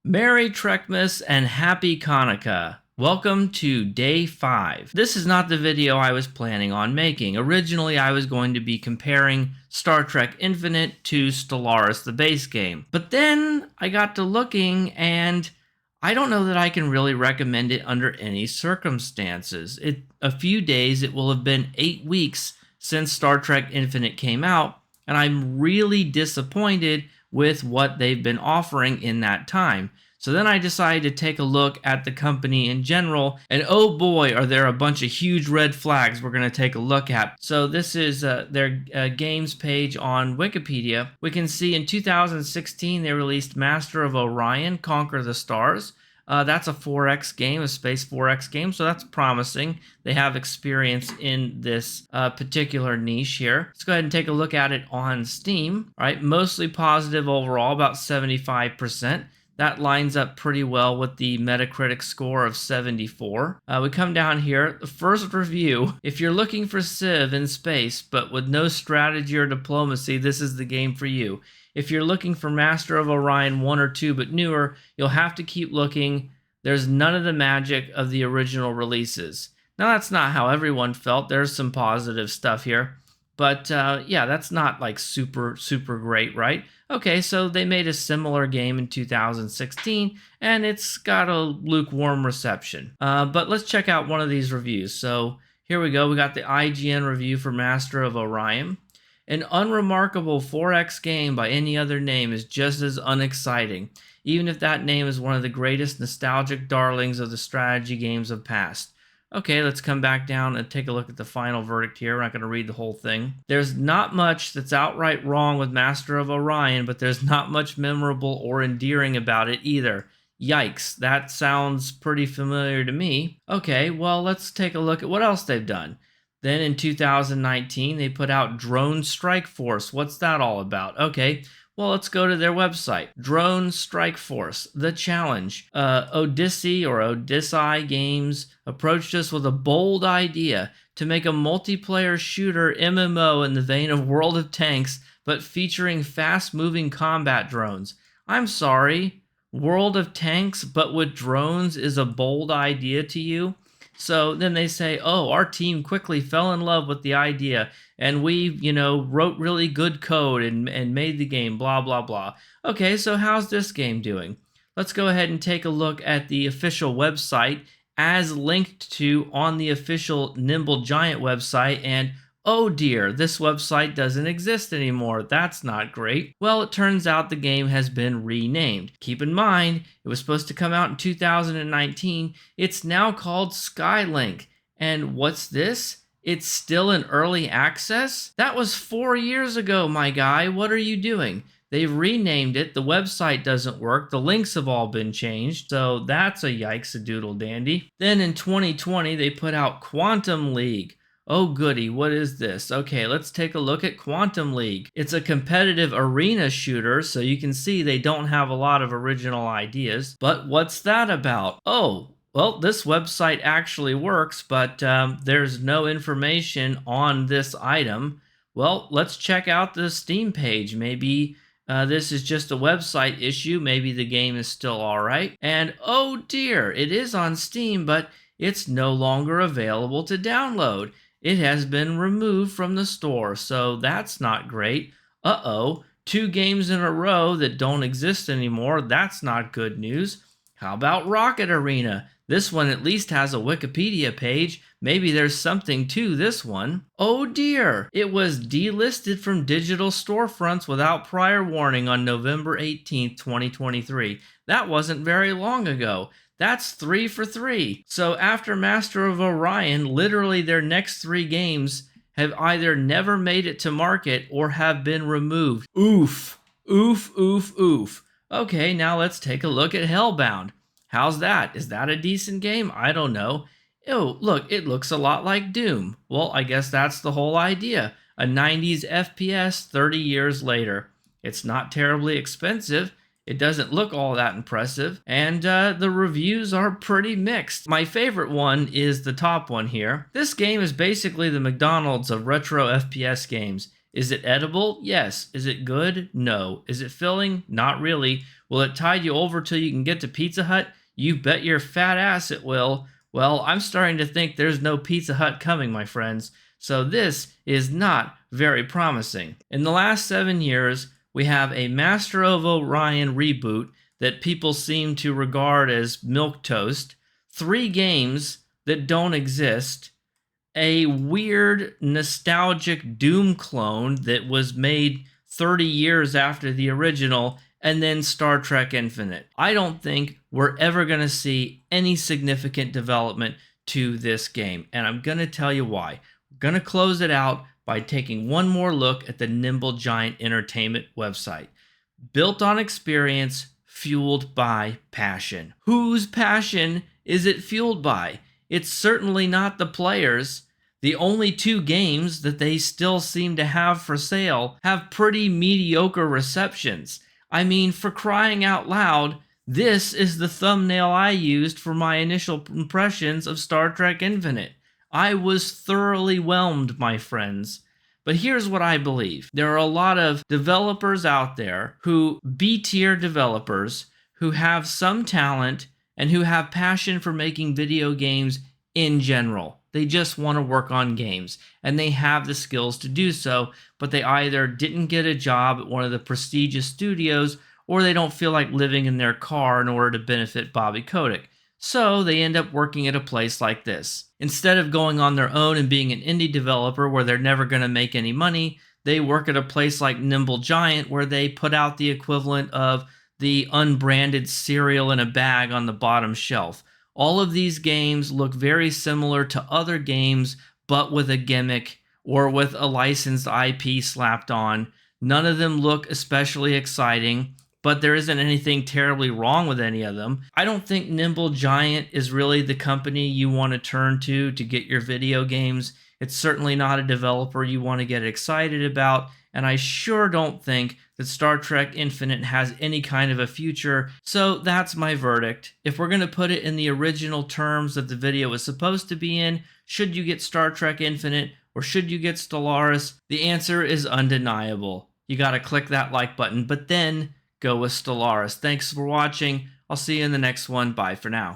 Merry Trekmas and Happy Hanukkah. Welcome to day 5. This is not the video I was planning on making. Originally, I was going to be comparing Star Trek Infinite to Stellaris, the base game. But then I got to looking and I don't know that I can really recommend it under any circumstances. A few days, it will have been 8 weeks since Star Trek Infinite came out, and I'm really disappointed with what they've been offering in that time. So then I decided to take a look at the company in general, and oh boy, are there a bunch of huge red flags we're going to take a look at. So this is their games page on Wikipedia. We can see in 2016 they released Master of Orion, Conquer the Stars. That's a 4X game, a space 4X game, so that's promising. They have experience in this particular niche here. Let's go ahead and take a look at it on Steam. All right, mostly positive overall, about 75%. That lines up pretty well with the Metacritic score of 74. We come down here, the first review. If you're looking for Civ in space, but with no strategy or diplomacy, this is the game for you. If you're looking for Master of Orion 1 or 2 but newer, you'll have to keep looking. There's none of the magic of the original releases. Now that's not how everyone felt. There's some positive stuff here. But yeah, that's not like super great, right? Okay, so they made a similar game in 2016, and it's got a lukewarm reception. But let's check out one of these reviews. So here we go. We got the IGN review for Master of Orion. An unremarkable 4X game by any other name is just as unexciting, even if that name is one of the greatest nostalgic darlings of the strategy games of past. Okay, let's come back down and take a look at the final verdict here. We're not going to read the whole thing. There's not much that's outright wrong with Master of Orion, but there's not much memorable or endearing about it either. Yikes, that sounds pretty familiar to me. Okay, well, let's take a look at what else they've done. Then in 2019, they put out Drone Strike Force. What's that all about? Okay, well, let's go to their website. Drone Strike Force, The Challenge. Odyssey Games approached us with a bold idea to make a multiplayer shooter MMO in the vein of World of Tanks, but featuring fast-moving combat drones. I'm sorry, World of Tanks, but with drones is a bold idea to you? So then they say, oh, our team quickly fell in love with the idea, and we, wrote really good code and made the game, blah, blah, blah. Okay, so how's this game doing? Let's go ahead and take a look at the official website as linked to on the official Nimble Giant website, and oh dear, this website doesn't exist anymore. That's not great. Well, it turns out the game has been renamed. Keep in mind, it was supposed to come out in 2019. It's now called Skylink. And what's this? It's still in early access? That was 4 years ago, my guy. What are you doing? They've renamed it. The website doesn't work. The links have all been changed. So that's a yikes a doodle dandy. Then in 2020, they put out Quantum League. Oh goody, what is this? Okay, let's take a look at Quantum League. It's a competitive arena shooter, so you can see they don't have a lot of original ideas. But what's that about? Oh, well, this website actually works, but there's no information on this item. Well, let's check out the Steam page. Maybe this is just a website issue. Maybe the game is still all right. And oh dear, it is on Steam, but it's no longer available to download. It has been removed from the store, so that's not great. Uh-oh, 2 games in a row that don't exist anymore. That's not good news. How about Rocket Arena? This one at least has a Wikipedia page. Maybe there's something to this one. Oh dear, it was delisted from digital storefronts without prior warning on November 18th, 2023. That wasn't very long ago. That's 3 for 3. So after Master of Orion, literally their next 3 games have either never made it to market or have been removed. Oof, oof, oof, oof. Okay, now let's take a look at Hellbound. How's that? Is that a decent game? I don't know. Oh, look, it looks a lot like Doom. Well, I guess that's the whole idea. A 90s FPS 30 years later. It's not terribly expensive. It doesn't look all that impressive, and the reviews are pretty mixed. My favorite one is the top one here. This game is basically the McDonald's of retro FPS games. Is it edible? Yes. Is it good? No. Is it filling? Not really. Will it tide you over till you can get to Pizza Hut? You bet your fat ass it will. Well, I'm starting to think there's no Pizza Hut coming, my friends. So this is not very promising. In the last 7 years, we have a Master of Orion reboot that people seem to regard as milquetoast, 3 games that don't exist, a weird nostalgic Doom clone that was made 30 years after the original, and then Star Trek Infinite. I don't think we're ever going to see any significant development to this game, and I'm going to tell you why. We're going to close it out by taking one more look at the Nimble Giant Entertainment website. Built on experience, fueled by passion. Whose passion is it fueled by? It's certainly not the players. The only 2 games that they still seem to have for sale have pretty mediocre receptions. I mean, for crying out loud, this is the thumbnail I used for my initial impressions of Star Trek Infinite. I was thoroughly whelmed, my friends. But here's what I believe. There are a lot of developers out there who, B-tier developers, who have some talent and who have passion for making video games in general. They just want to work on games, and they have the skills to do so, but they either didn't get a job at one of the prestigious studios, or they don't feel like living in their car in order to benefit Bobby Kotick. So they end up working at a place like this. Instead of going on their own and being an indie developer where they're never going to make any money, they work at a place like Nimble Giant where they put out the equivalent of the unbranded cereal in a bag on the bottom shelf. All of these games look very similar to other games, but with a gimmick or with a licensed IP slapped on. None of them look especially exciting, but there isn't anything terribly wrong with any of them. I don't think Nimble Giant is really the company you want to turn to get your video games. It's certainly not a developer you want to get excited about, and I sure don't think that Star Trek Infinite has any kind of a future, so that's my verdict. If we're going to put it in the original terms that the video was supposed to be in, should you get Star Trek Infinite or should you get Stellaris? The answer is undeniable. You gotta click that like button, but then go with Stellaris. Thanks for watching. I'll see you in the next one. Bye for now.